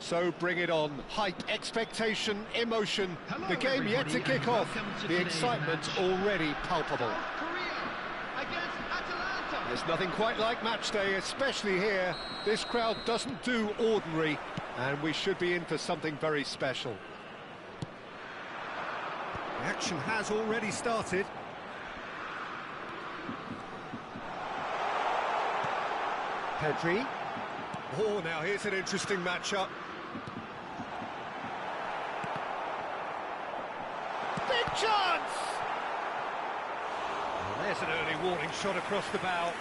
So bring it on. Hype, expectation, emotion. Hello, the game yet to kick off. The excitement match. already palpable. Korea against Atalanta. There's nothing quite like match day, especially here. This crowd doesn't do ordinary, and we should be in for something very special. The action has already started. Pedri. Oh, now here's an interesting matchup. Big chance! Well, there's an early warning shot across the bow.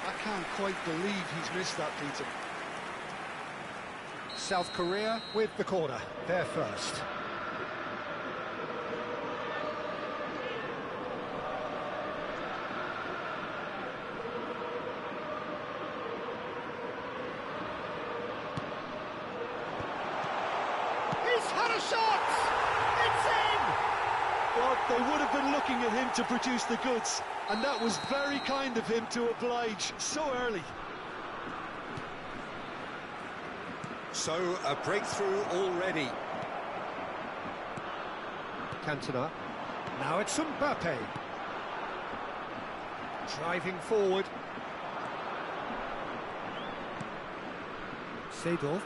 I can't quite believe he's missed that, Peter. South Korea with the corner. They're first. He's had a shot! It's in! Well, they would have been looking at him to produce the goods, and that was very kind of him to oblige so early. So, a breakthrough already. Cantona. Now it's Mbappe. Driving forward. Seedorf.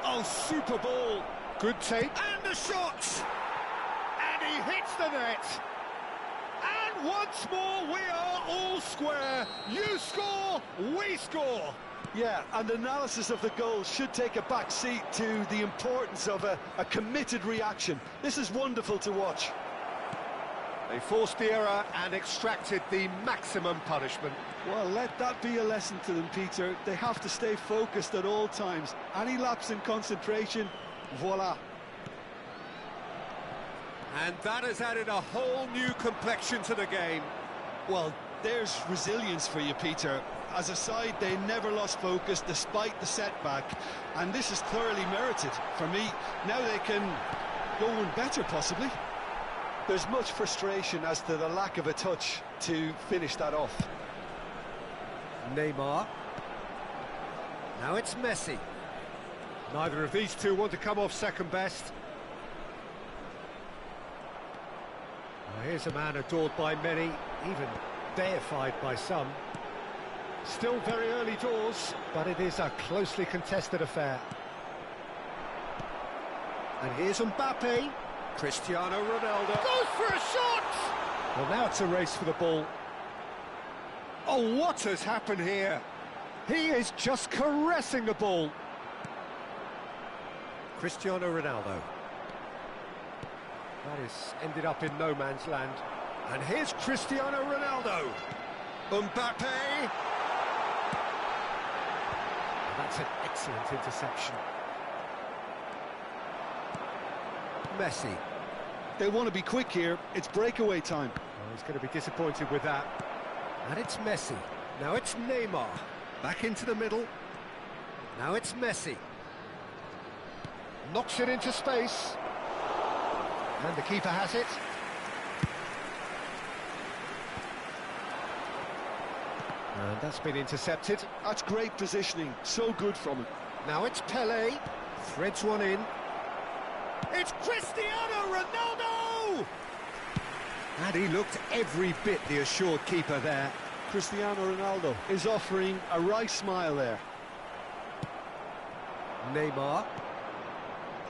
Oh, super ball. Good take. And the shot! And he hits the net. And once more, we are all square. You score, we score. Yeah, and analysis of the goal should take a back seat to the importance of a committed reaction. This is wonderful to watch. They forced the error and extracted the maximum punishment. Well, let that be a lesson to them, Peter. They have to stay focused at all times. Any lapse in concentration, voila. And that has added a whole new complexion to the game. Well, there's resilience for you, Peter. As a side, they never lost focus despite the setback, and this is thoroughly merited for me. Now they can go one better, possibly. There's much frustration as to the lack of a touch to finish that off. Neymar. Now it's Messi. Neither of these two want to come off second best. Well, here's a man adored by many, even deified by some. Still very early doors, but it is a closely contested affair. And here's Mbappe. Cristiano Ronaldo goes for a shot! Well, now it's a race for the ball. Oh, what has happened here? He is just caressing the ball. Cristiano Ronaldo. That is ended up in no man's land. And here's Cristiano Ronaldo. Mbappe. That's an excellent interception. Messi. They want to be quick here. It's breakaway time. Oh, he's going to be disappointed with that. And it's Messi. Now it's Neymar. Back into the middle. Now it's Messi. Knocks it into space. And the keeper has it. And that's been intercepted. That's great positioning. So good from him. Now it's Pelé. Threads one in. It's Cristiano Ronaldo! And he looked every bit the assured keeper there. Cristiano Ronaldo is offering a wry smile there. Neymar.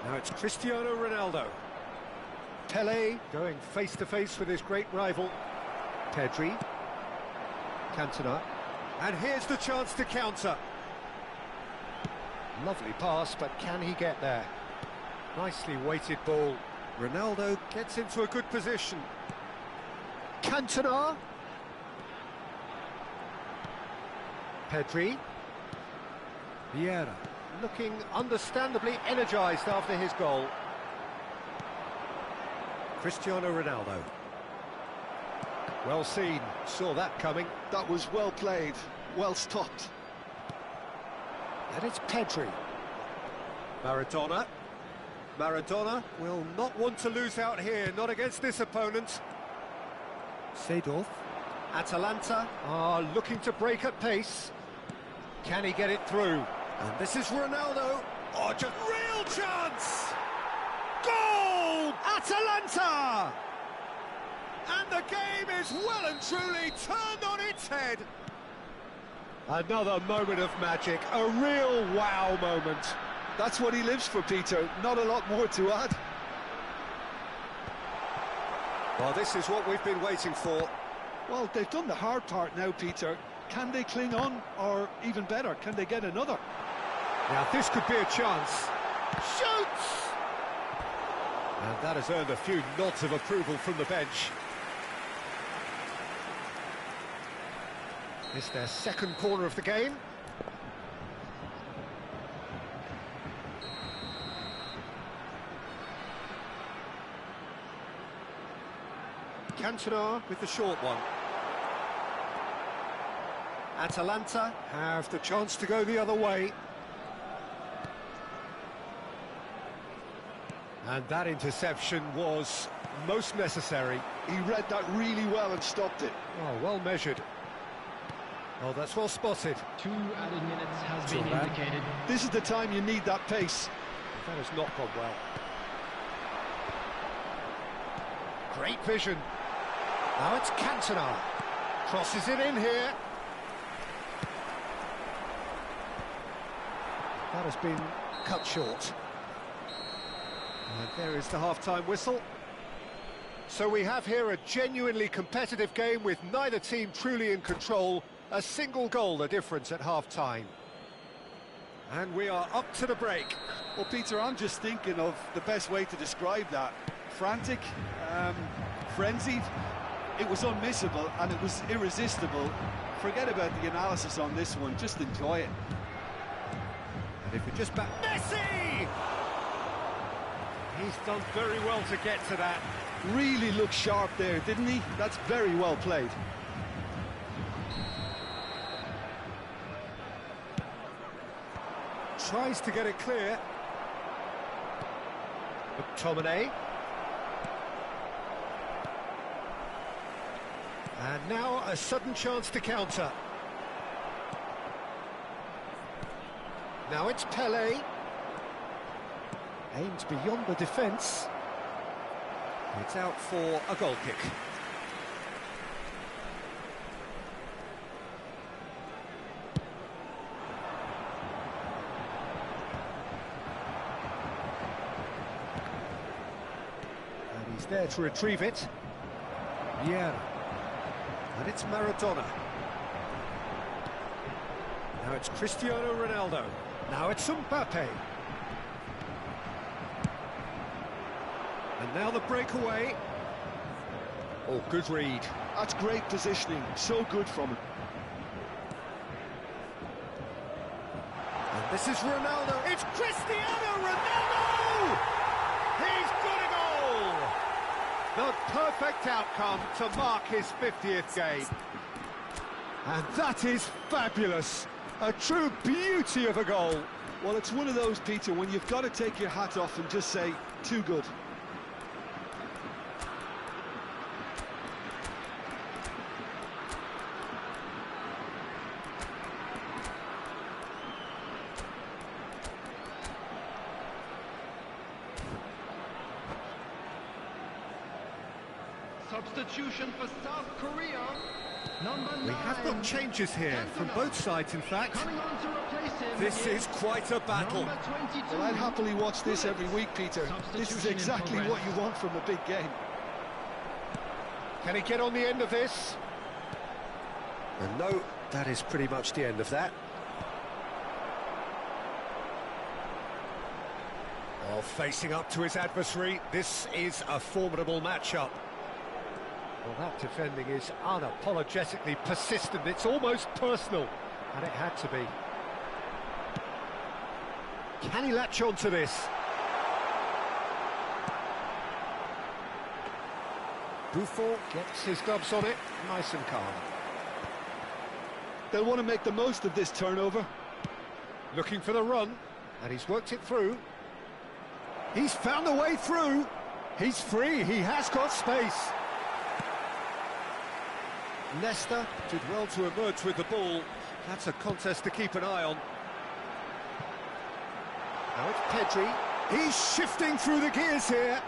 Now it's Cristiano Ronaldo. Pelé going face-to-face with his great rival. Pedri. Cantona. And here's the chance to counter. Lovely pass, but can he get there? Nicely weighted ball. Ronaldo gets into a good position. Cantona. Pedri. Vieira. Looking understandably energised after his goal. Cristiano Ronaldo. Well seen, saw that coming. That was well played, well stopped. And it's Pedri. Maradona. Maradona will not want to lose out here, not against this opponent. Seedorf. Atalanta are looking to break at pace. Can he get it through? And this is Ronaldo. Oh, just real chance! Goal! Atalanta! And the game is well and truly turned on its head. Another moment of magic, a real wow moment. That's what he lives for, Peter. Not a lot more to add. Well, this is what we've been waiting for. Well, they've done the hard part now, Peter. Can they cling on, or even better, can they get another? Now, this could be a chance. Shoots! And that has earned a few nods of approval from the bench. It's their second corner of the game. Cantona with the short one. Atalanta have the chance to go the other way. And that interception was most necessary. He read that really well and stopped it. Oh, well measured. Oh, that's well spotted. 2 added minutes has been indicated. This is the time you need that pace. That has not gone well. Great vision. Now it's Cantona. Crosses it in here. That has been cut short. And there is the half-time whistle. So we have here a genuinely competitive game with neither team truly in control. A single goal the difference at half-time. And we are up to the break. Well, Peter, I'm just thinking of the best way to describe that. Frantic, frenzied. It was unmissable and it was irresistible. Forget about the analysis on this one, just enjoy it. And if we just back... Messi! He's done very well to get to that. Really looked sharp there, didn't he? That's very well played. Tries to get it clear. McTominay. And now a sudden chance to counter. Now it's Pelé. Aims beyond the defence. It's out for a goal kick. And he's there to retrieve it. Yeah. And it's Maradona. Now it's Cristiano Ronaldo. Now it's Mbappe. And now the breakaway. Oh, good read. That's great positioning, so good from him. And this is Ronaldo. It's Cristiano Ronaldo! He's got a goal! The perfect outcome to mark his 50th game. And that is fabulous. A true beauty of a goal. Well, it's one of those, Peter, when you've got to take your hat off and just say, too good. Substitution for South Korea. Number 9. We have got changes here from both sides, in fact. Coming on to replace him. This is quite a battle. Number 22. Well, I'd happily watch this every week, Peter. This is exactly what you want from a big game. Can he get on the end of this? And no, that is pretty much the end of that. Well, facing up to his adversary, this is a formidable matchup. Well, that defending is unapologetically persistent. It's almost personal, and it had to be. Can he latch on to this? Buffon gets his gloves on it, nice and calm. They'll want to make the most of this turnover. Looking for the run, and he's worked it through. He's found a way through. He's free, he has got space. Leicester did well to emerge with the ball. That's a contest to keep an eye on. Now it's Pedri. He's shifting through the gears here.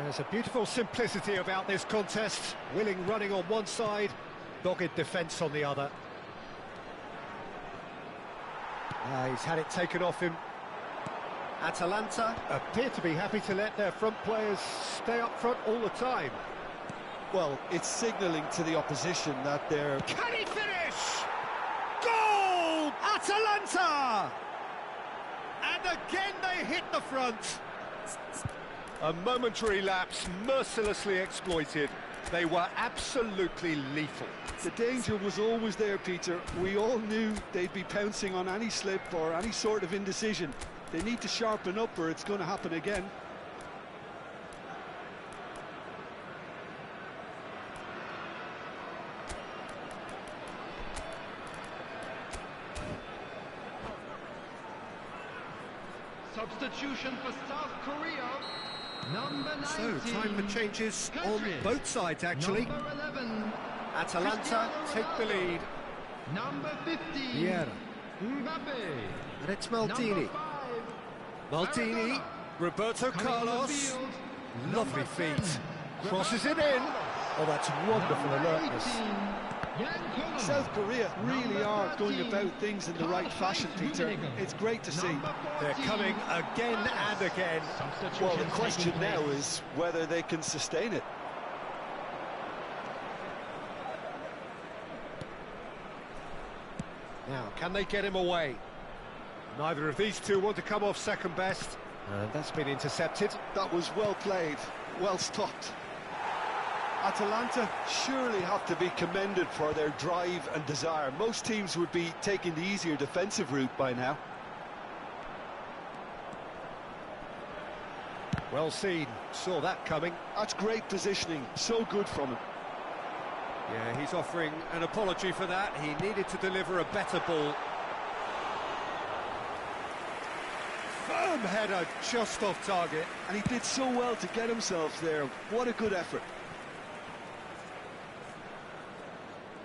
There's a beautiful simplicity about this contest. Willing running on one side, dogged defence on the other. He's had it taken off him. Atalanta appear to be happy to let their front players stay up front all the time. Well, it's signalling to the opposition that they're... Can he finish? Goal! Atalanta! And again they hit the front. A momentary lapse, mercilessly exploited. They were absolutely lethal. The danger was always there, Peter. We all knew they'd be pouncing on any slip or any sort of indecision. They need to sharpen up or it's going to happen again. Substitution for South Korea. Number 19. So, time for changes on both sides, actually. Number 11. Atalanta take the lead. Number 15. Vieira. Mbappe. And it's Maldini. Number 5. Maldini. Maradona. Roberto Coming on the Carlos. field. Lovely Number feet. 10. Crosses it in. Oh, that's wonderful Number alertness. 18. Jan Koeman. South Korea really Number are going 13. about things in the right fashion, Peter. It's great to see. Number They're 14. coming again and again. Well, the question now is whether they can sustain it. Now, can they get him away? Neither of these two want to come off second best. And that's been intercepted. That was well played, well stopped. Atalanta surely have to be commended for their drive and desire. Most teams would be taking the easier defensive route by now. Well seen, saw that coming. That's great positioning, so good from him. Yeah, he's offering an apology for that. He needed to deliver a better ball. Firm header, just off target. And he did so well to get himself there. What a good effort.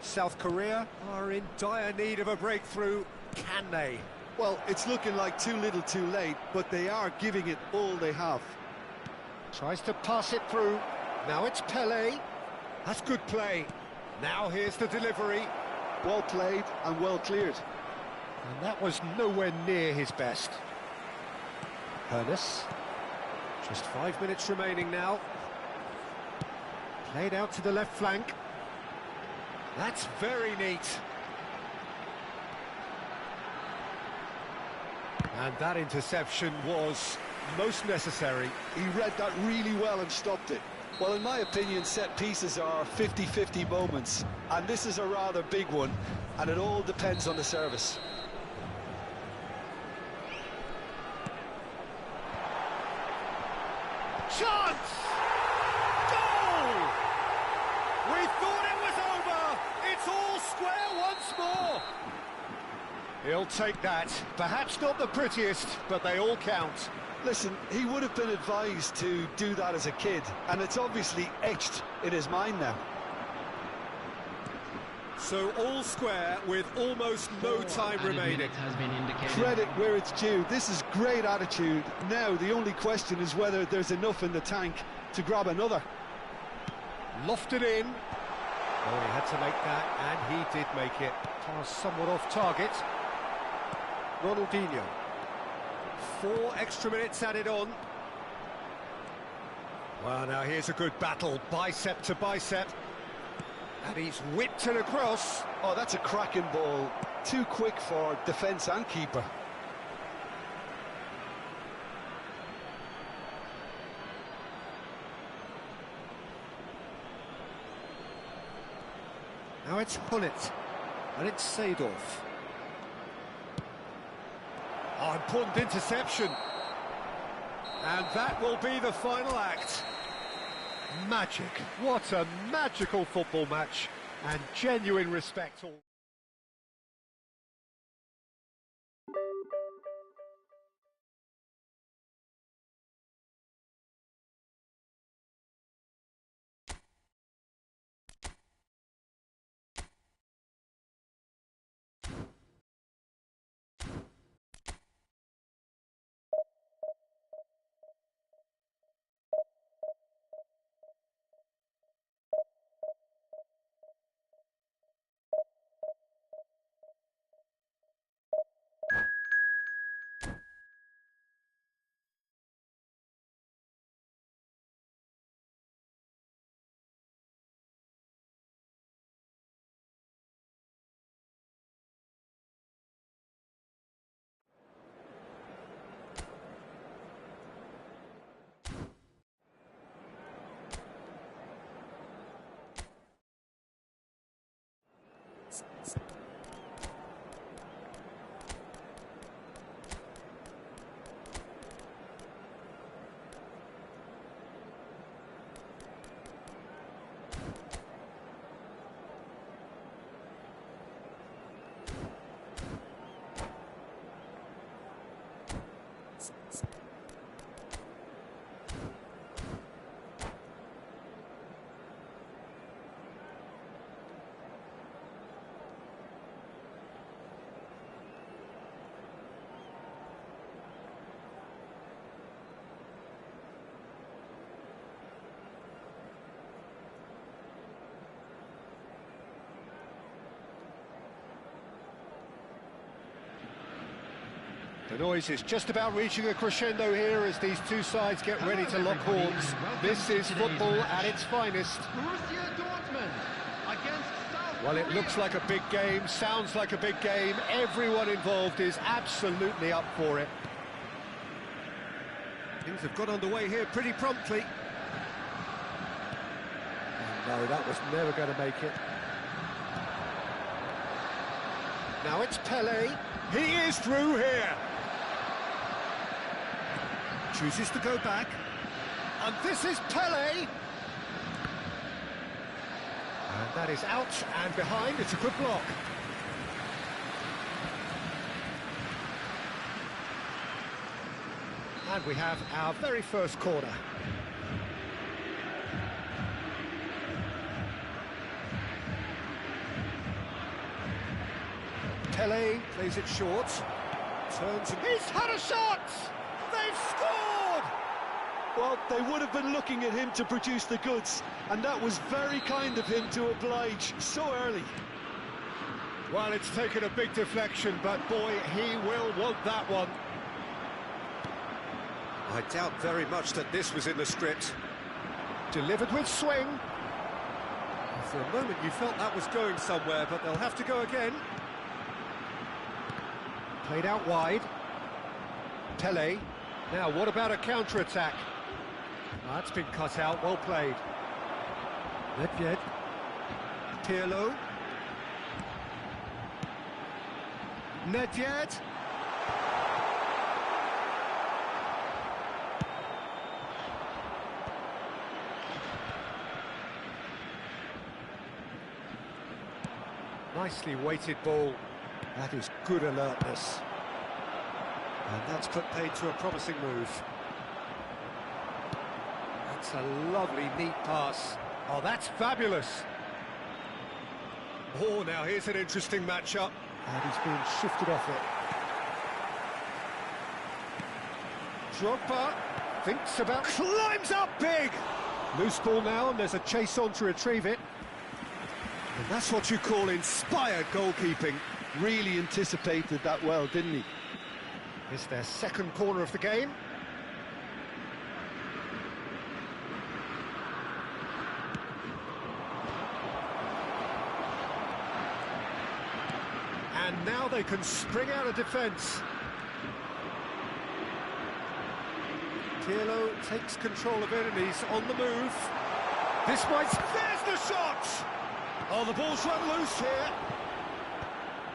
South Korea are in dire need of a breakthrough. Can they? Well, it's looking like too little too late, but they are giving it all they have. Tries to pass it through. Now it's Pele. That's good play. Now here's the delivery. Well played and well cleared. And that was nowhere near his best. Hernes. Just 5 minutes remaining now. Played out to the left flank. That's very neat. And that interception was most necessary. He read that really well and stopped it. Well, in my opinion, set pieces are 50-50 moments, and this is a rather big one, and it all depends on the service. Chance! Goal! We thought it was over. It's all square once more. He'll take that. Perhaps not the prettiest, but they all count. Listen, he would have been advised to do that as a kid, and it's obviously etched in his mind now. So all square with almost no time remaining. Has been indicated. Credit where it's due. This is great attitude. Now, the only question is whether there's enough in the tank to grab another. Lofted in. Oh, he had to make that, and he did make it. Pass somewhat off target. Ronaldinho. 4 extra minutes added on. Well, now here's a good battle, bicep to bicep. And he's whipped it across. Oh, that's a cracking ball. Too quick for defence and keeper. Now it's Hullet. And it's Seedorf. Oh, important interception. And that will be the final act. Magic. What a magical football match. And genuine respect all. The noise is just about reaching a crescendo here as these two sides get ready to lock horns. This is football at its finest. Borussia Dortmund against South Well, it Korea. looks like a big game, sounds like a big game. Everyone involved is absolutely up for it. Things have got underway here pretty promptly. Oh, no, that was never going to make it. Now it's Pele. He is through here. Chooses to go back. And this is Pele. And that is out and behind. It's a good block. And we have our very first corner. Pele plays it short. Turns and he's had a shot! They've scored! Well, they would have been looking at him to produce the goods, and that was very kind of him to oblige so early. Well, it's taken a big deflection, but boy, he will want that one. I doubt very much that this was in the script. Delivered with swing. For a moment you felt that was going somewhere, but they'll have to go again. Played out wide. Pele. Now, what about a counter-attack? That's been cut out, well played. Nedved. Pirlo. Nedved. Nicely weighted ball. That is good alertness. And that's put paid to a promising move. That's a lovely, neat pass. Oh, that's fabulous. Oh, now here's an interesting matchup. And he's being shifted off it. Drogba thinks about... climbs up big! Loose ball now, and there's a chase on to retrieve it. And that's what you call inspired goalkeeping. Really anticipated that well, didn't he? It's their second corner of the game. And now they can spring out of defence. Pirlo takes control of it and he's on the move. This might... there's the shot! Oh, the ball's run loose here.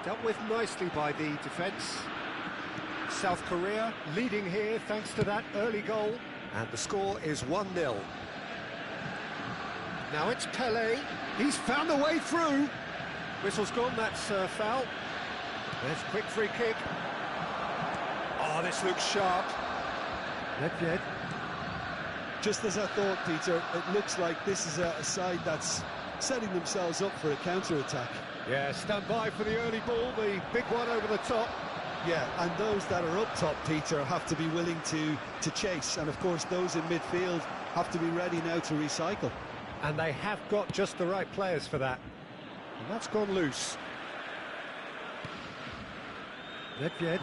Dealt with nicely by the defence. South Korea leading here thanks to that early goal. And the score is 1-0. Now it's Pele. He's found a way through. Whistle's gone, that's a foul. There's a quick free kick. Oh, this looks sharp. Nedved. Just as I thought, Peter, it looks like this is a side that's setting themselves up for a counter-attack. Yeah, stand by for the early ball, the big one over the top. Yeah, and those that are up top, Peter, have to be willing to chase. And, of course, those in midfield have to be ready now to recycle. And they have got just the right players for that. And that's gone loose. Nedved.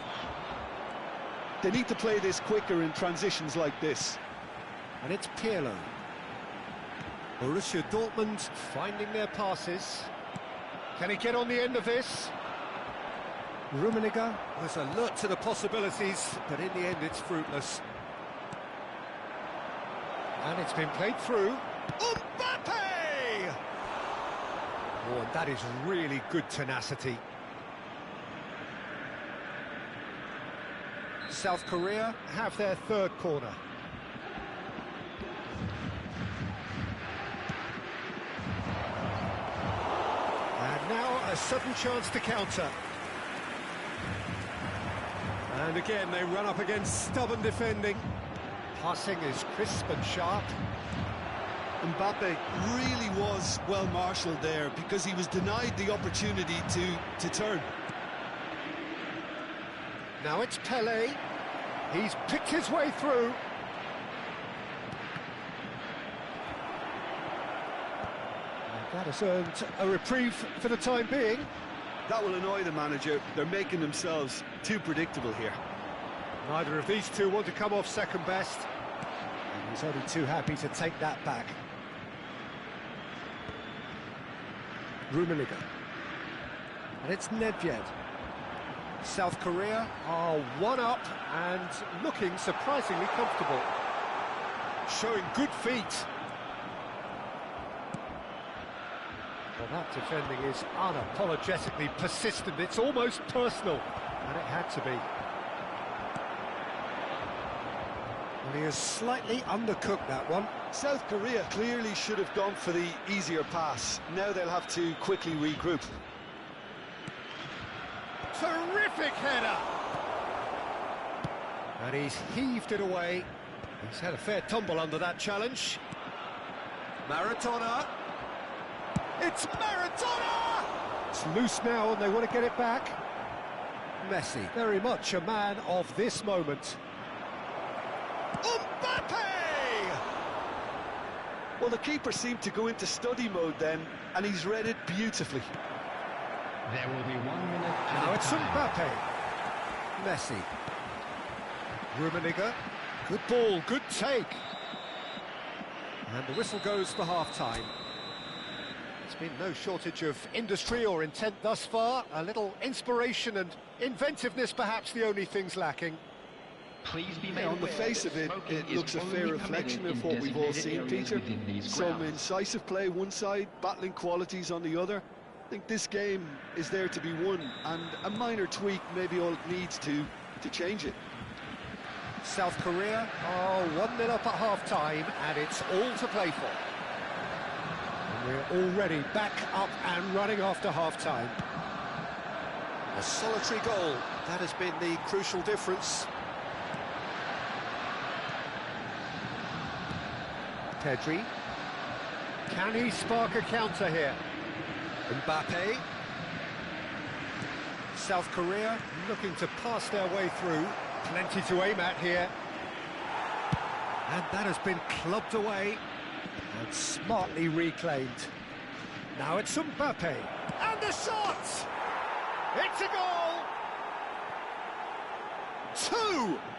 They need to play this quicker in transitions like this. And it's Pirlo. Borussia Dortmund finding their passes. Can he get on the end of this? Rummenigge was alert to the possibilities, but in the end it's fruitless. And it's been played through. Mbappe! Oh, and that is really good tenacity. South Korea have their third corner. And now a sudden chance to counter. And again, they run up against stubborn defending. Passing is crisp and sharp. Mbappe really was well marshalled there because he was denied the opportunity to turn. Now it's Pelé. He's picked his way through. And that has earned a reprieve for the time being. That will annoy the manager. They're making themselves too predictable here. Neither of these two want to come off second best. And he's only too happy to take that back. Rummenigge. And it's Nedved. South Korea are one up and looking surprisingly comfortable. Showing good feet. Well, that defending is unapologetically persistent. It's almost personal. And it had to be. Well, he has slightly undercooked that one. South Korea clearly should have gone for the easier pass. Now they'll have to quickly regroup. Terrific header! And he's heaved it away. He's had a fair tumble under that challenge. Maradona. It's Maradona! It's loose now and they want to get it back. Messi, very much a man of this moment. Mbappe! Well, the keeper seemed to go into study mode then, and he's read it beautifully. There will be 1 minute. Now it's Mbappe. Messi. Rummenigge. Good ball, good take. And the whistle goes for half-time. There's been no shortage of industry or intent thus far. A little inspiration and inventiveness, perhaps the only things lacking. Please be made On the face of it, it looks a fair reflection of what we've all seen, Peter. Some incisive play one side, battling qualities on the other. I think this game is there to be won, and a minor tweak may be all it needs to change it. South Korea are 1-0 up at half-time, and it's all to play for. And we're already back up and running after half-time. A solitary goal, that has been the crucial difference. Pedri. Can he spark a counter here? Mbappe. South Korea looking to pass their way through. Plenty to aim at here. And that has been clubbed away and smartly reclaimed. Now it's Mbappe. And the shot! It's a goal!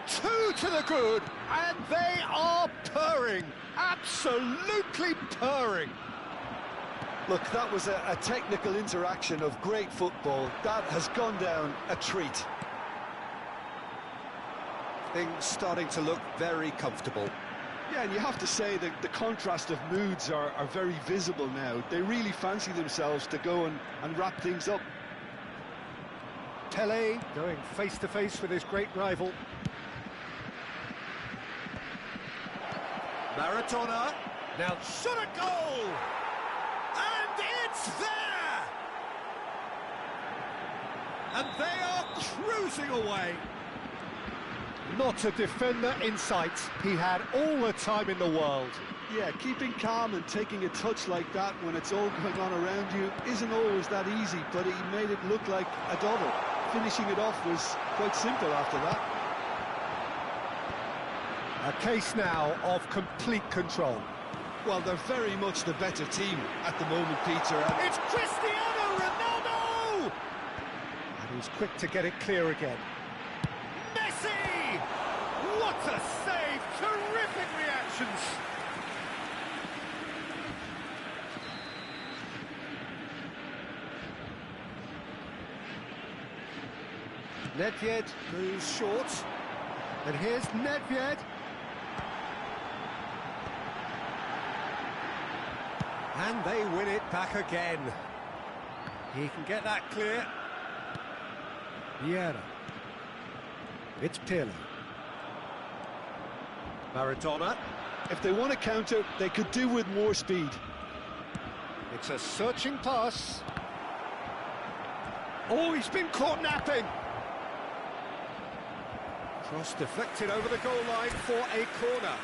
Two to the good, and they are purring. Absolutely purring. Look, that was a technical interaction of great football. That has gone down a treat. Things starting to look very comfortable. Yeah, and you have to say that the contrast of moods are very visible now. They really fancy themselves to go and wrap things up. Pelé going face-to-face with his great rival. Maradona. Now shot a goal! And it's there! And they are cruising away. Not a defender in sight. He had all the time in the world. Yeah, keeping calm and taking a touch like that when it's all going on around you isn't always that easy, but he made it look like a doddle. Finishing it off was quite simple after that. A case now of complete control. Well, they're very much the better team at the moment, Peter. And It's Cristiano Ronaldo! And he's quick to get it clear again. Messi! What a save! Terrific reactions! Nedved moves short. And here's Nedved. And they win it back again. He can get that clear. Vieira. It's Pirlo. Maradona. If they want to counter, they could do with more speed. It's a searching pass. Oh, he's been caught napping. Cross deflected over the goal line for a corner.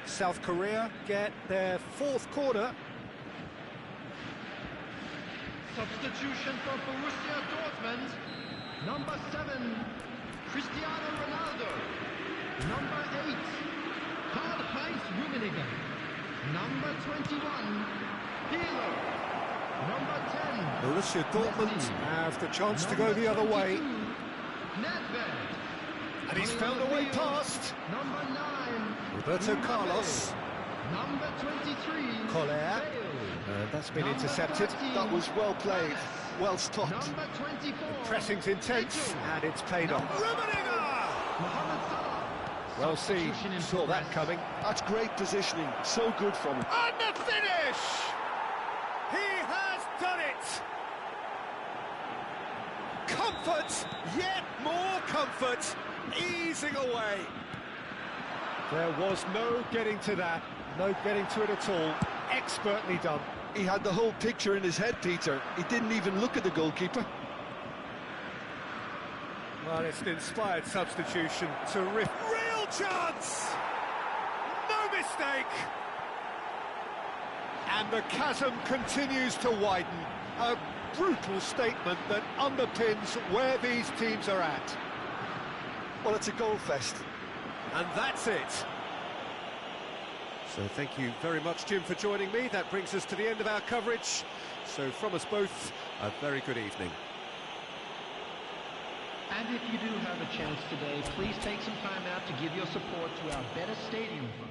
South Korea get their fourth corner. Substitution for Borussia Dortmund. Number 7, Cristiano Ronaldo. Number 8, Karl-Heinz Rummenigge. Number 21, Pirlo. Number 10, Borussia Dortmund Messi. have the chance to go the other way. Nedved. And he's found a way past. Number 9, Roberto Mbappe. Carlos. Number 23, Collier. Bale. That's been Number intercepted. 13, That was well played, well stopped. Number 24, Pressing's intense, Pedro. and it's paid off. Mohamed Salah. Well seen, Substitution in saw that progress. coming. That's great positioning, so good from him. And the finish! He has done it! Comfort, yet more comfort, easing away. There was no getting to that, no getting to it at all. Expertly done. He had the whole picture in his head, Peter. He didn't even look at the goalkeeper. Well, it's an inspired substitution. Terrific. Real chance! No mistake! And the chasm continues to widen. A brutal statement that underpins where these teams are at. Well, it's a goal fest. And that's it. So thank you very much, Jim, for joining me. That brings us to the end of our coverage. So from us both, a very good evening. And if you do have a chance today, please take some time out to give your support to our Better Stadium Fund.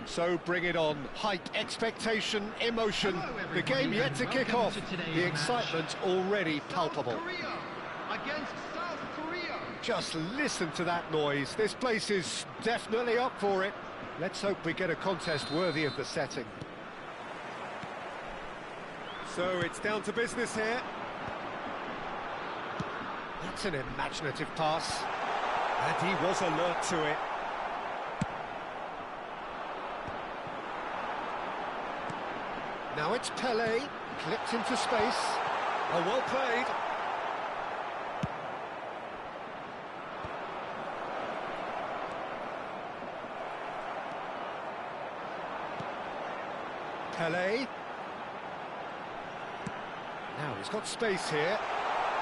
So bring it on. Hype, expectation, emotion. Hello, The game everybody, yet to and kick welcome off. to today's The match. excitement already palpable. South Korea against South Korea. Just listen to that noise. This place is definitely up for it. Let's hope we get a contest worthy of the setting. So it's down to business here. That's an imaginative pass. And he was alert to it. Now it's Pele, clipped into space. Oh, well played. Pele. Now he's got space here.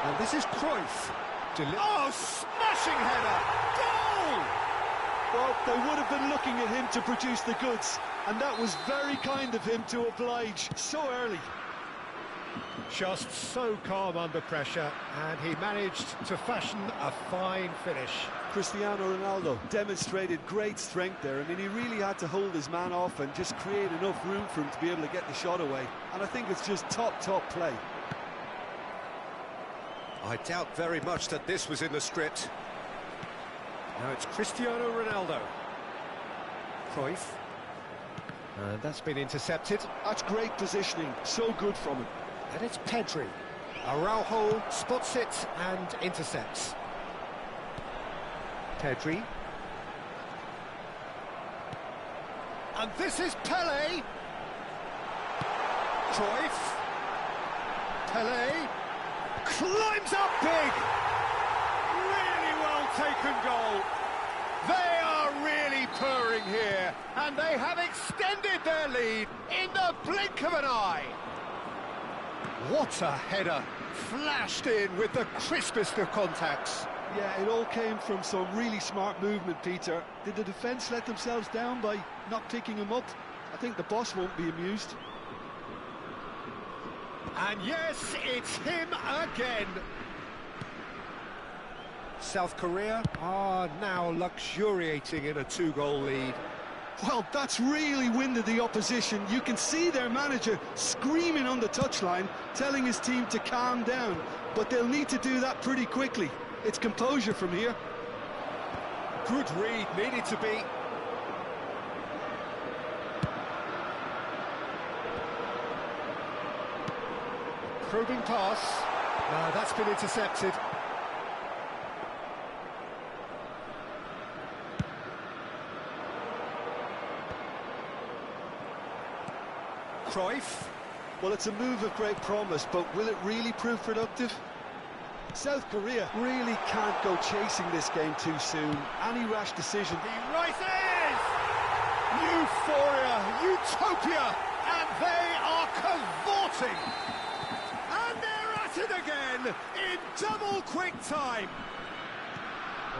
And this is Cruyff. Oh, smashing header! Goal! Well, they would have been looking at him to produce the goods, and that was very kind of him to oblige so early. Just so calm under pressure, and he managed to fashion a fine finish. Cristiano Ronaldo demonstrated great strength there. I mean, he really had to hold his man off and just create enough room for him to be able to get the shot away. And I think it's just top play. I doubt very much that this was in the script. Now it's Cristiano Ronaldo. Cruyff. And that's been intercepted. That's great positioning, so good from him. And it's Pedri. Araujo spots it and intercepts. Pedri. And this is Pele. Cruyff. Pele. Climbs up big. Really well taken goal. They are really purring here, and they have extended their lead in the blink of an eye. What a header, flashed in with the crispest of contacts. Yeah, it all came from some really smart movement, Peter. Did the defence let themselves down by not picking him up? I think the boss won't be amused. And yes, it's him again. South Korea are now luxuriating in a 2-goal lead. Well, that's really winded the opposition. You can see their manager screaming on the touchline, telling his team to calm down. But they'll need to do that pretty quickly. It's composure from here. Good read, needed to be. Probing pass. That's been intercepted. Cruyff. Well, it's a move of great promise, but will it really prove productive? South Korea really can't go chasing this game too soon. Any rash decision. He rises! Euphoria, utopia, and they are cavorting. And they're at it again in double quick time.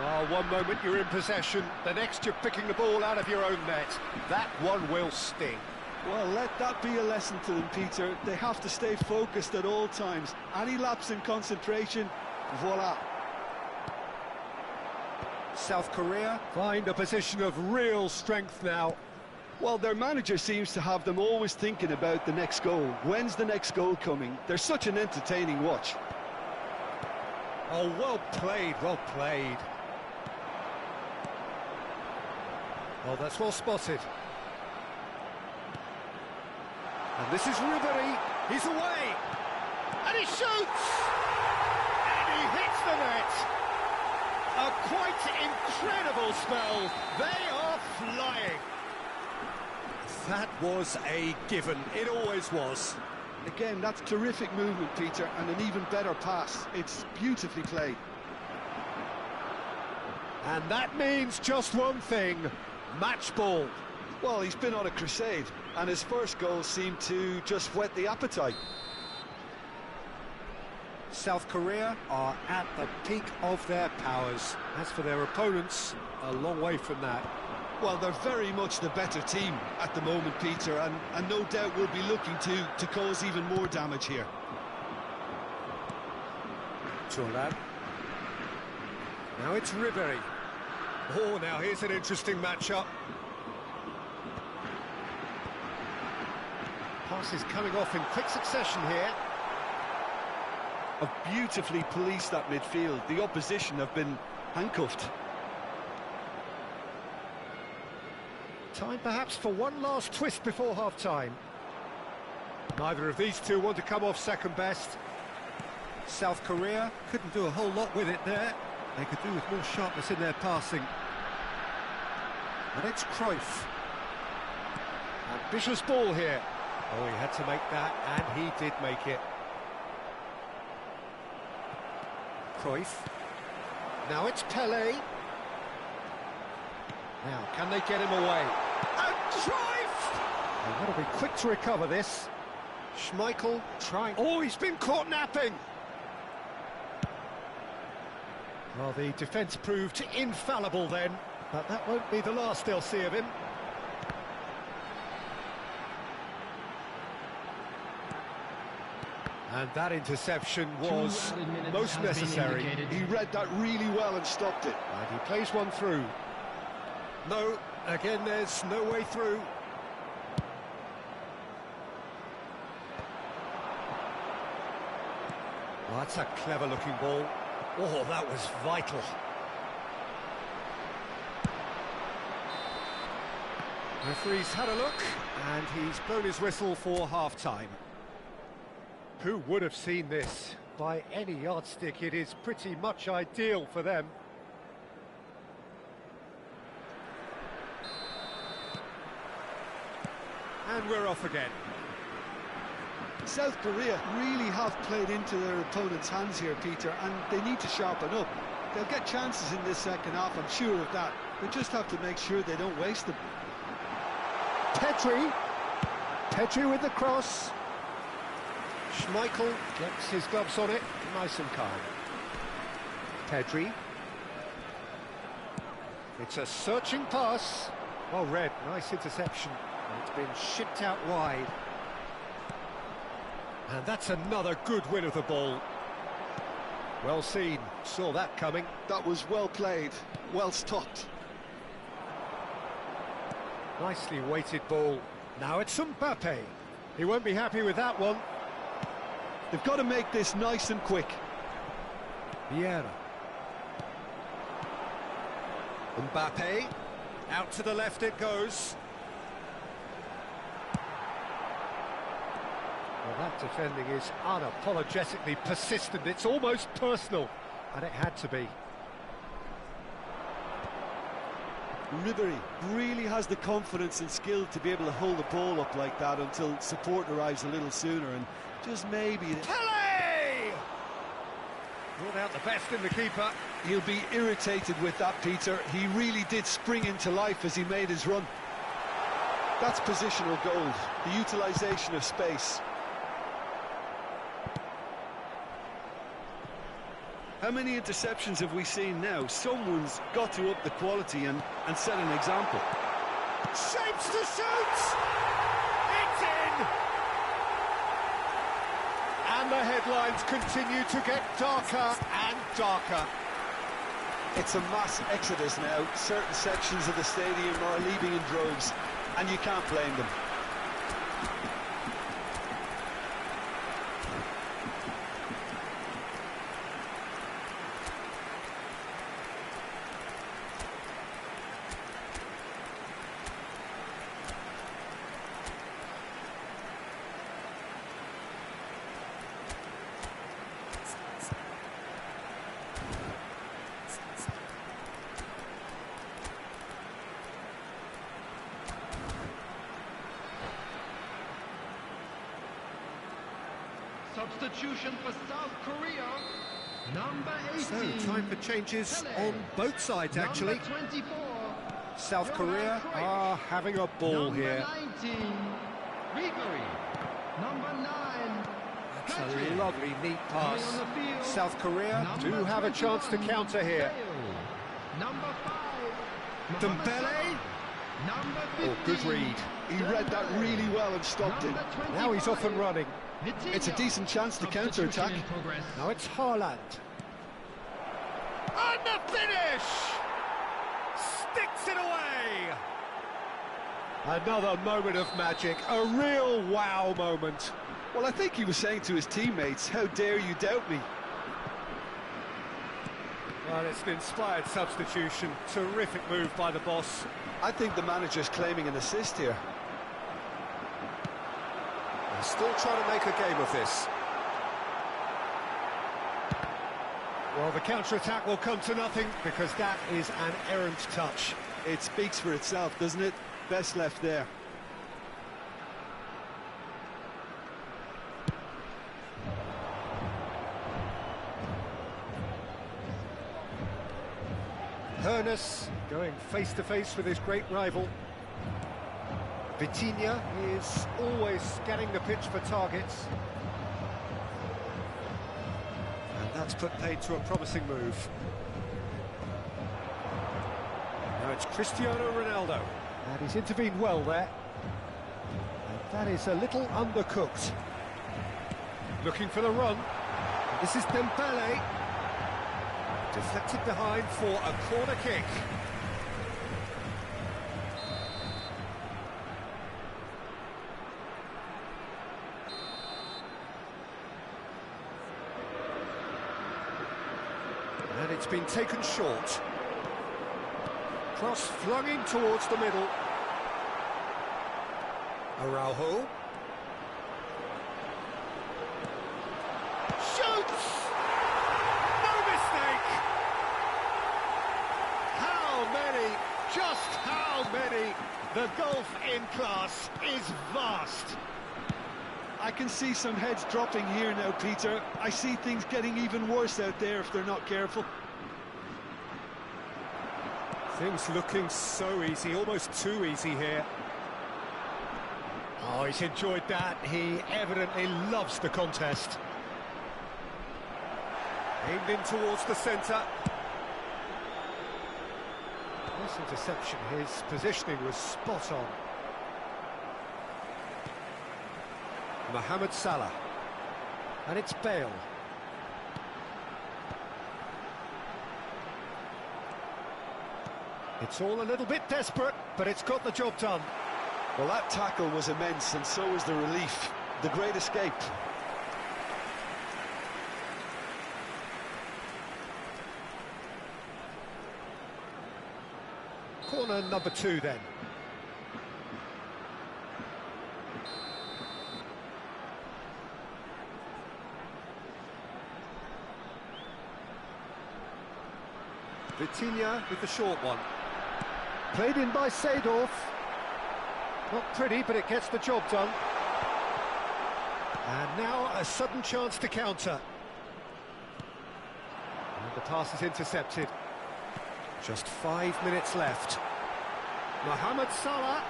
Oh, one moment you're in possession, the next you're picking the ball out of your own net. That one will sting. Well, let that be a lesson to them, Peter. They have to stay focused at all times. Any lapse in concentration, voila. South Korea find a position of real strength now. Well, their manager seems to have them always thinking about the next goal. When's the next goal coming? They're such an entertaining watch. Oh, well played, well played. Oh, that's well spotted. And this is Ribery. He's away. And he shoots! And he hits the net. A quite incredible spell. They are flying. That was a given. It always was. Again, that's terrific movement, Peter, and an even better pass. It's beautifully played. And that means just one thing. Match ball. Well, he's been on a crusade, and his first goal seemed to just whet the appetite. South Korea are at the peak of their powers. As for their opponents, a long way from that. Well, they're very much the better team at the moment, Peter, and no doubt will be looking to cause even more damage here. Thuram. Now it's Ribery. Oh, now here's an interesting matchup. passes coming off in quick succession here. Have beautifully policed that midfield. The opposition have been handcuffed. Time perhaps for one last twist before half-time. Neither of these two want to come off second best. South Korea couldn't do a whole lot with it there. They could do with more sharpness in their passing. And it's Cruyff. Ambitious ball here. Oh, he had to make that, and he did make it. Cruyff. Now it's Pelé. Now, can they get him away? And Cruyff! They've got to be quick to recover this. Schmeichel trying... Oh, he's been caught napping! Well, the defence proved infallible then, but that won't be the last they'll see of him. And that interception was most necessary. He read that really well and stopped it. And he plays one through. No, again, there's no way through. Oh, that's a clever-looking ball. Oh, that was vital. Referee's had a look, and he's blown his whistle for half-time. Who would have seen this? By any yardstick, it is pretty much ideal for them. And we're off again. South Korea really have played into their opponent's hands here, Peter, and they need to sharpen up. They'll get chances in this second half, I'm sure of that. They just have to make sure they don't waste them. Petry with the cross. Schmeichel gets his gloves on it, nice and calm. Pedri. It's a searching pass. Well read, nice interception. It's been shipped out wide. And that's another good win of the ball. Well seen, saw that coming. That was well played, well stopped. Nicely weighted ball. Now it's Mbappe. He won't be happy with that one. They've got to make this nice and quick. Vieira. Mbappe. Out to the left it goes. Well, that defending is unapologetically persistent. It's almost personal, and it had to be. Ribéry really has the confidence and skill to be able to hold the ball up like that until support arrives a little sooner, and just maybe... Pelé! Brought out the best in the keeper. He'll be irritated with that, Peter. He really did spring into life as he made his run. That's positional gold, the utilisation of space. How many interceptions have we seen now? Someone's got to up the quality and set an example. Shapes to shoot! It's in! And the headlines continue to get darker and darker. It's a mass exodus now. Certain sections of the stadium are leaving in droves, and you can't blame them. Substitution for South Korea, number 18. So, time for changes on both sides, actually. Number 24. South Korea are having a ball here. Number 19, Ribéry. Number 9, That's a Pedri. lovely, neat pass. Coming on the field, South Korea number do have a chance to 21, counter here. Bale. Number 5, Dembele. Number 15. Oh, good read. He read that really well and stopped it. Now he's off and running. It's a decent chance to counter-attack. Now it's Haaland. And the finish! Sticks it away! Another moment of magic, a real wow moment. Well, I think he was saying to his teammates, how dare you doubt me? Well, it's an inspired substitution. Terrific move by the boss. I think the manager's claiming an assist here. They're still trying to make a game of this. Well, the counter-attack will come to nothing because that is an errant touch. It speaks for itself, doesn't it? Best left there. Hoeneß going face-to-face with his great rival. Vitinha is always scanning the pitch for targets. And that's put paid to a promising move. Now it's Cristiano Ronaldo. And he's intervened well there. And that is a little undercooked. Looking for the run. And this is Dembele. Deflected behind for a corner kick. And it's been taken short. Cross flung in towards the middle. Araujo. Shoots! No mistake! How many? Just how many? The gulf in class is vast. I can see some heads dropping here now, Peter. I see things getting even worse out there if they're not careful. Things looking so easy, almost too easy here. Oh, he's enjoyed that. He evidently loves the contest. Aimed in towards the centre. Nice interception. His positioning was spot on. Mohamed Salah. And it's Bale. It's all a little bit desperate, but it's got the job done. Well, that tackle was immense, and so was the relief. The great escape. Corner number 2 then. Vitinha with the short one. Played in by Seedorf. Not pretty, but it gets the job done. And now a sudden chance to counter. And the pass is intercepted. Just 5 minutes left. Mohamed Salah.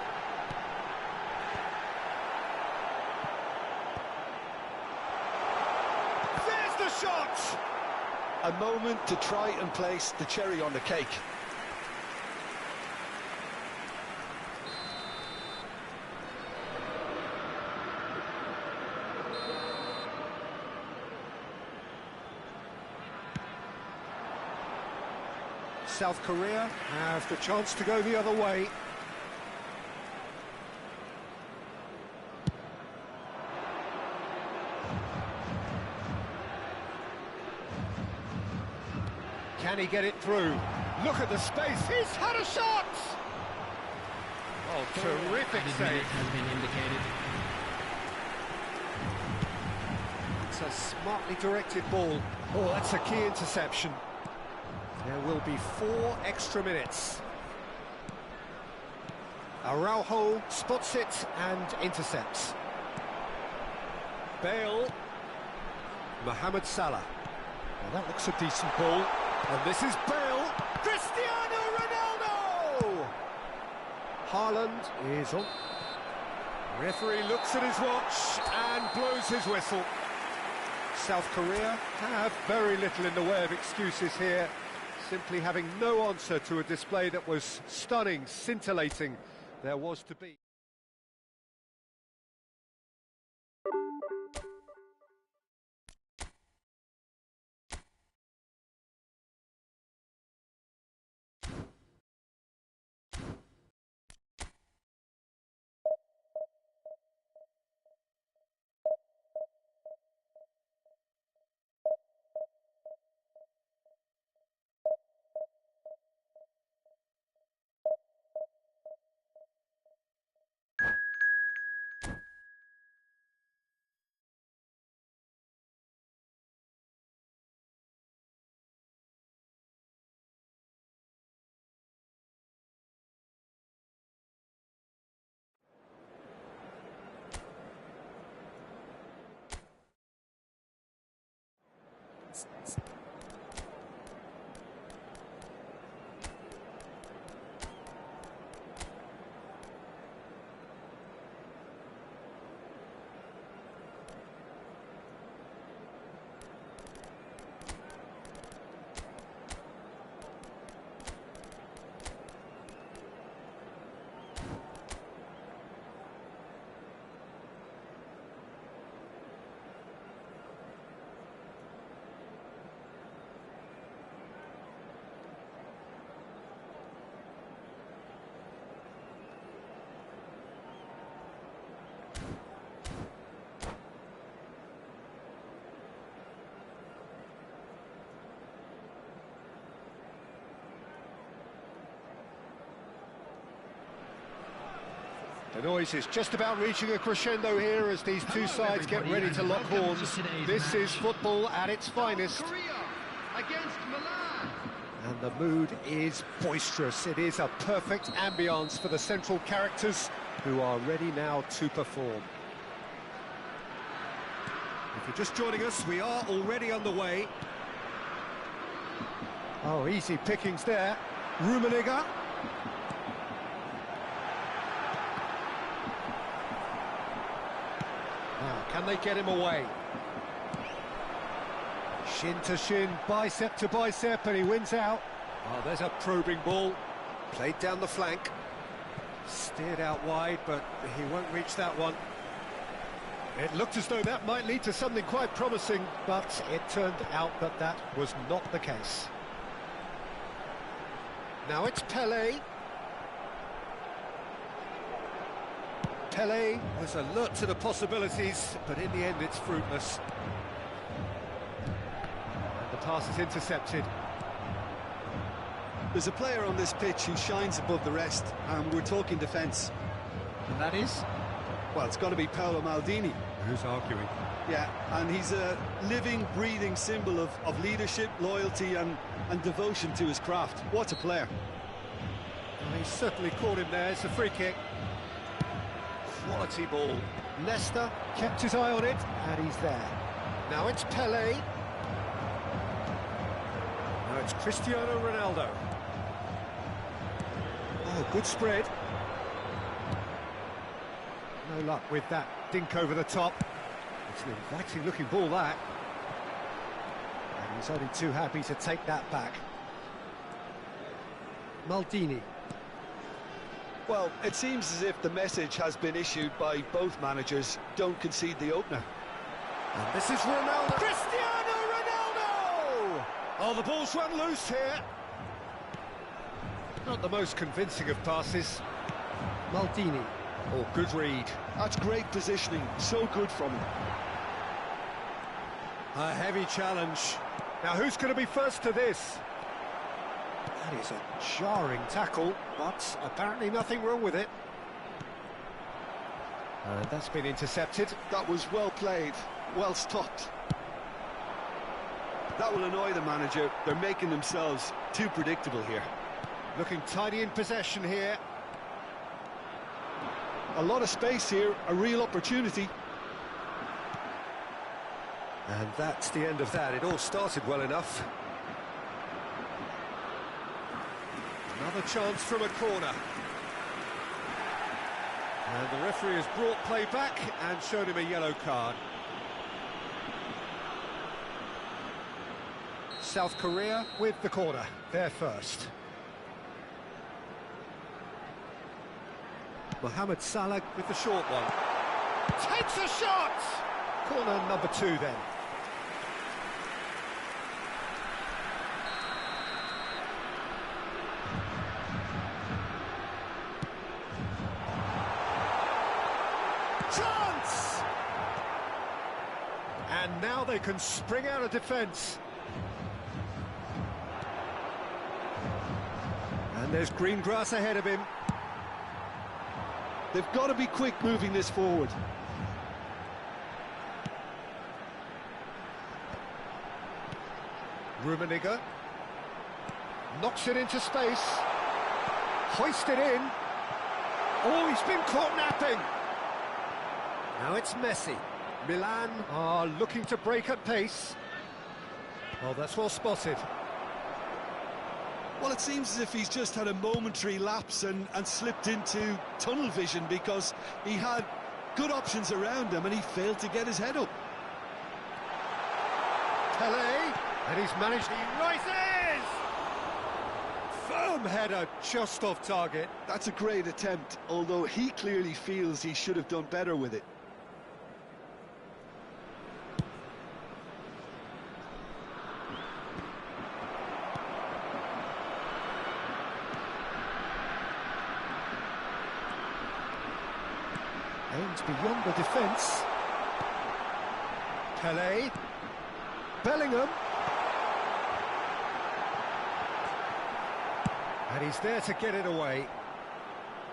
There's the shot! A moment to try and place the cherry on the cake. South Korea have the chance to go the other way. Can he get it through? Look at the space, he's had a shot! Oh, terrific save. Has been indicated. It's a smartly directed ball. Oh, that's a key interception. There will be 4 extra minutes. Araujo spots it and intercepts. Bale. Mohamed Salah. Well, that looks a decent ball. And this is Bale. Cristiano Ronaldo! Haaland is on. Referee looks at his watch and blows his whistle. South Korea have very little in the way of excuses here, simply having no answer to a display that was stunning, scintillating. There was to be. The noise is just about reaching a crescendo here as these two sides get ready to lock horns. This is football at its finest. Korea against Milan. And the mood is boisterous. It is a perfect ambience for the central characters who are ready now to perform. If you're just joining us, we are already on the way. Oh, easy pickings there. Rummenigge. Can they get him away? Shin to shin, bicep to bicep, and he wins out. Oh, there's a probing ball. Played down the flank. Steered out wide, but he won't reach that one. It looked as though that might lead to something quite promising, but it turned out that that was not the case. Now it's Pelé. Pelé was alert to the possibilities, but in the end it's fruitless. And the pass is intercepted. There's a player on this pitch who shines above the rest, and we're talking defence. And that is? Well, it's got to be Paolo Maldini. Who's arguing? Yeah, and he's a living, breathing symbol of leadership, loyalty and devotion to his craft. What a player. Well, he's certainly caught him there. It's a free kick. Quality ball. Leicester kept his eye on it, and he's there. Now it's Pelé. Now it's Cristiano Ronaldo. Oh, good spread. No luck with that dink over the top. It's an inviting looking ball, that. And he's only too happy to take that back. Maldini. Well, it seems as if the message has been issued by both managers: don't concede the opener. And this is Ronaldo. Cristiano Ronaldo! Oh, the ball's run loose here. Not the most convincing of passes. Maldini. Oh, good read. That's great positioning, so good from him. A heavy challenge. Now, who's going to be first to this? That is a jarring tackle, but apparently nothing wrong with it. And that's been intercepted. That was well played, well stopped. That will annoy the manager. They're making themselves too predictable here. Looking tidy in possession here. A lot of space here, a real opportunity. And that's the end of that. It all started well enough. Another chance from a corner. And the referee has brought play back and showed him a yellow card. South Korea with the corner. They're first. Mohamed Salah with the short one. Takes a shot! Corner number 2 then. Chance! And now they can spring out of defence. And there's green grass ahead of him. They've got to be quick moving this forward. Rummenigge knocks it into space. Hoisted in. Oh, he's been caught napping. Now it's Messi. Milan are looking to break at pace. Oh, that's well spotted. Well, it seems as if he's just had a momentary lapse and slipped into tunnel vision, because he had good options around him and he failed to get his head up. Pele, and he's managed. He rises! Firm header, just off target. That's a great attempt, although he clearly feels he should have done better with it. Aims beyond the defence. Pele. Bellingham. And he's there to get it away.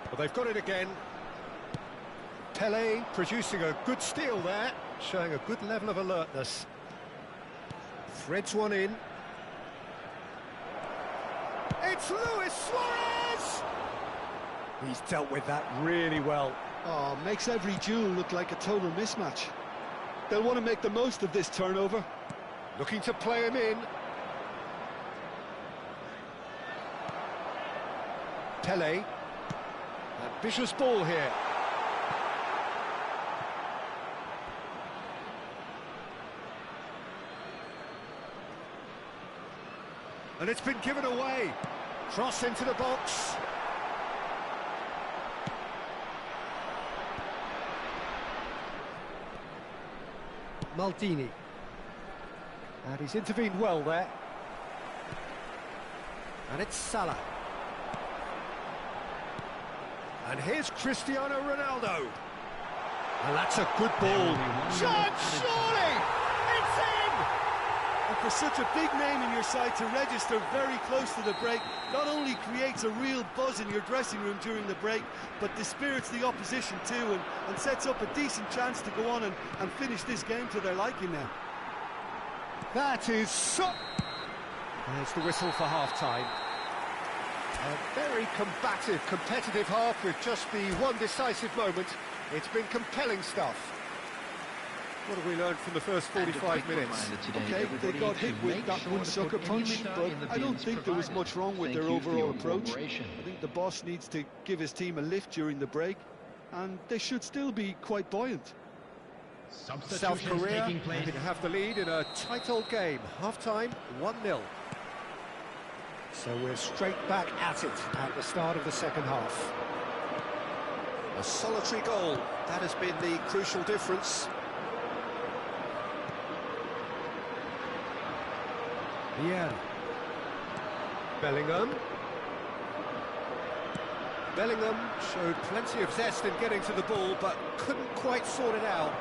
Well, they've got it again. Pele producing a good steal there, showing a good level of alertness. Threads one in. It's Luis Suarez! He's dealt with that really well. Oh, makes every duel look like a total mismatch. They'll want to make the most of this turnover. Looking to play him in. Pele. Ambitious ball here. And it's been given away. Cross into the box. Maldini. And he's intervened well there. And it's Salah. And here's Cristiano Ronaldo. And that's a good ball. Shot, surely! It's in! And for such a big name in your side to register very close to the break, not only creates a real buzz in your dressing room during the break, but dispirits the opposition too, and sets up a decent chance to go on and finish this game to their liking now. That is so... There's the whistle for half-time. A very combative, competitive half with just the one decisive moment. It's been compelling stuff. What have we learned from the first 45 minutes? Okay, they got hit with that one sucker punch, but I don't think there was much wrong with their overall approach. I think the boss needs to give his team a lift during the break, and they should still be quite buoyant. South Korea have the lead in a tight old game. Half-time, 1-0. So we're straight back at it at the start of the second half. A solitary goal, that has been the crucial difference. Bien. Bellingham. Bellingham showed plenty of zest in getting to the ball, but couldn't quite sort it out.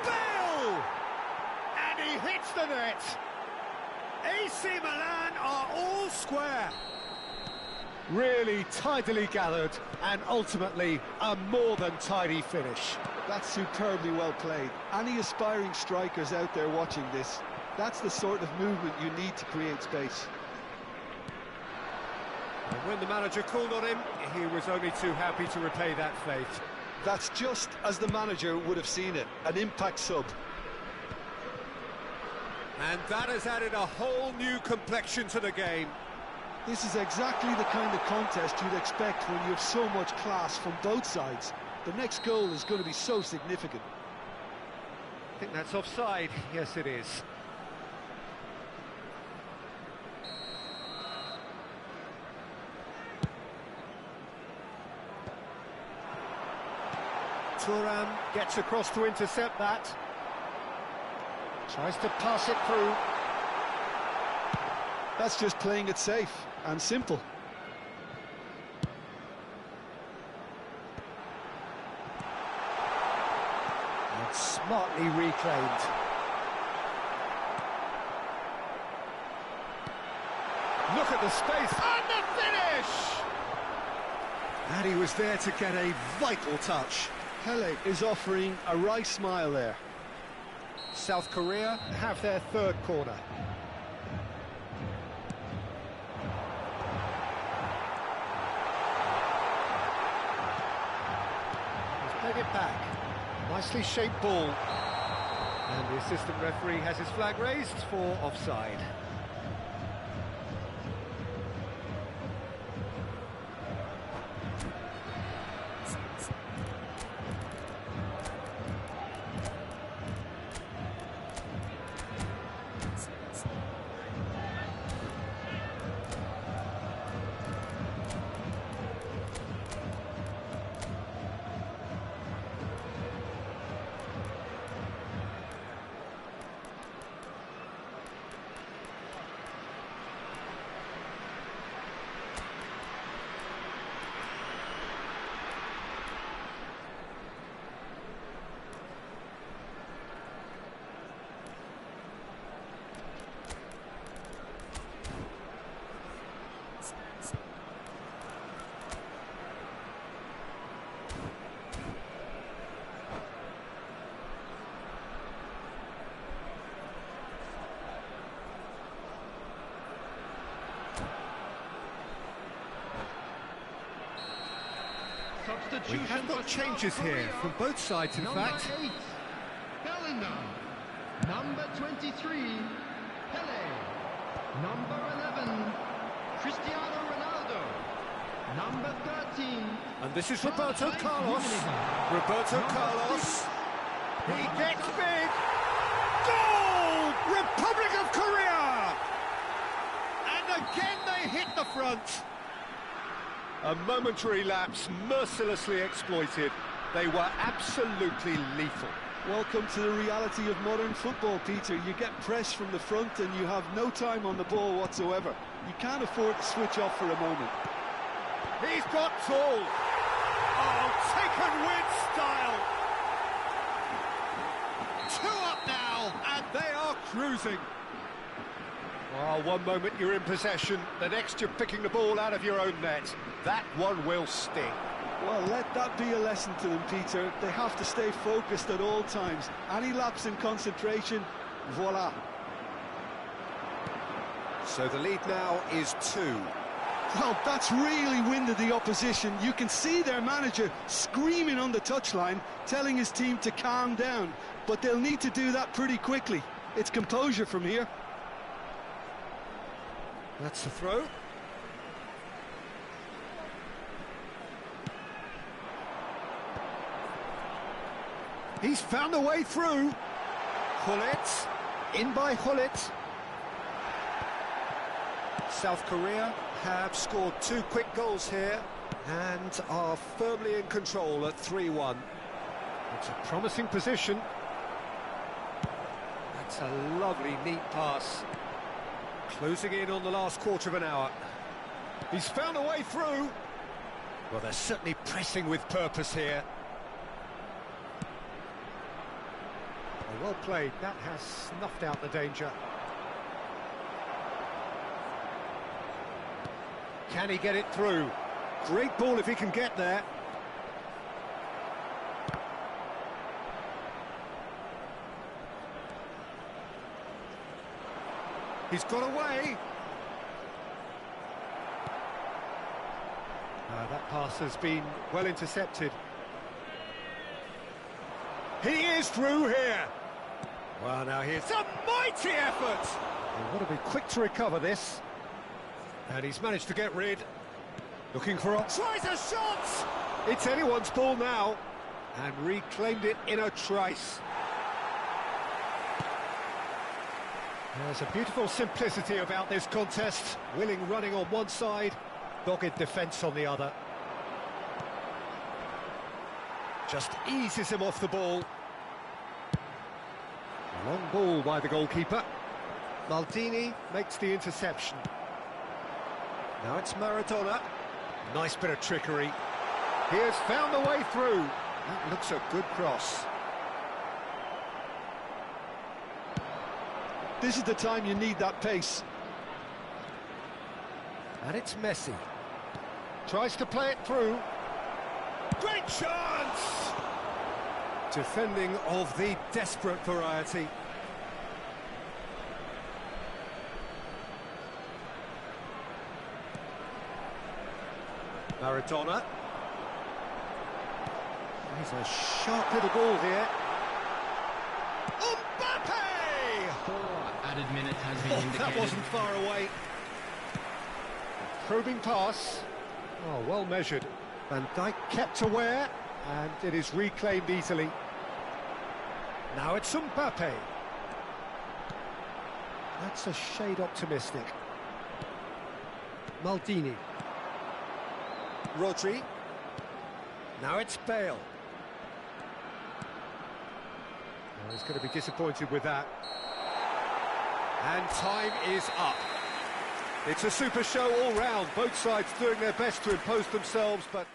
Bale! And he hits the net. AC Milan are all square. Really tidily gathered, and ultimately a more than tidy finish. That's superbly well played. Any aspiring strikers out there watching this, that's the sort of movement you need to create space. And when the manager called on him, he was only too happy to repay that faith. That's just as the manager would have seen it, an impact sub. And that has added a whole new complexion to the game. This is exactly the kind of contest you'd expect when you have so much class from both sides. The next goal is going to be so significant. I think that's offside. Yes, it is. Thuram gets across to intercept that. Tries to pass it through. That's just playing it safe and simple. And smartly reclaimed. Look at the space and the finish! And he was there to get a vital touch. Pele is offering a right smile there. South Korea have their third corner. He's played it back. Nicely shaped ball. And the assistant referee has his flag raised for offside. We have got changes here from both sides, in fact. Number 8, Bellingham. Number 23, Pele. Number 11, Cristiano Ronaldo. Number 13. And this is Roberto Carlos. Roberto Carlos. He gets big. Goal! Republic of Korea! And again they hit the front. A momentary lapse, mercilessly exploited. They were absolutely lethal. Welcome to the reality of modern football, Peter. You get press from the front and you have no time on the ball whatsoever. You can't afford to switch off for a moment. He's got tall. Oh, taken with style. 2 up now, and they are cruising. Oh, one moment you're in possession, the next you're picking the ball out of your own net. That one will sting. Well, let that be a lesson to them, Peter. They have to stay focused at all times. Any lapse in concentration, voila. So the lead now is 2. Well, that's really winded the opposition. You can see their manager screaming on the touchline, telling his team to calm down. But they'll need to do that pretty quickly. It's composure from here. That's the throw. He's found a way through. Hullet, in by Hullet. South Korea have scored 2 quick goals here and are firmly in control at 3-1. It's a promising position. That's a lovely, neat pass. Closing in on the last quarter of an hour. He's found a way through. Well, they're certainly pressing with purpose here. Well played, that has snuffed out the danger. Can he get it through? Great ball if he can get there. He's got away. That pass has been well intercepted. He is through here. Well, now here's a mighty effort. He'll want to be quick to recover this. And he's managed to get rid. Looking for a... Tries a shot! It's anyone's ball now. And reclaimed it in a trice. There's a beautiful simplicity about this contest. Willing running on one side, dogged defence on the other. Just eases him off the ball. Long ball by the goalkeeper. Maldini makes the interception. Now it's Maradona. Nice bit of trickery. He has found a way through. That looks a good cross. This is the time you need that pace. And it's Messi. Tries to play it through. Great chance! Defending of the desperate variety. Maradona. He's a sharp little ball here. added minutes has been indicated. That wasn't far away. Probing pass. Oh, well measured. Van Dijk kept aware, and it is reclaimed easily. Now it's Mbappe. That's a shade optimistic. Maldini. Rodri. Now it's Bale. Oh, he's going to be disappointed with that. And time is up. It's a super show all round. Both sides doing their best to impose themselves, but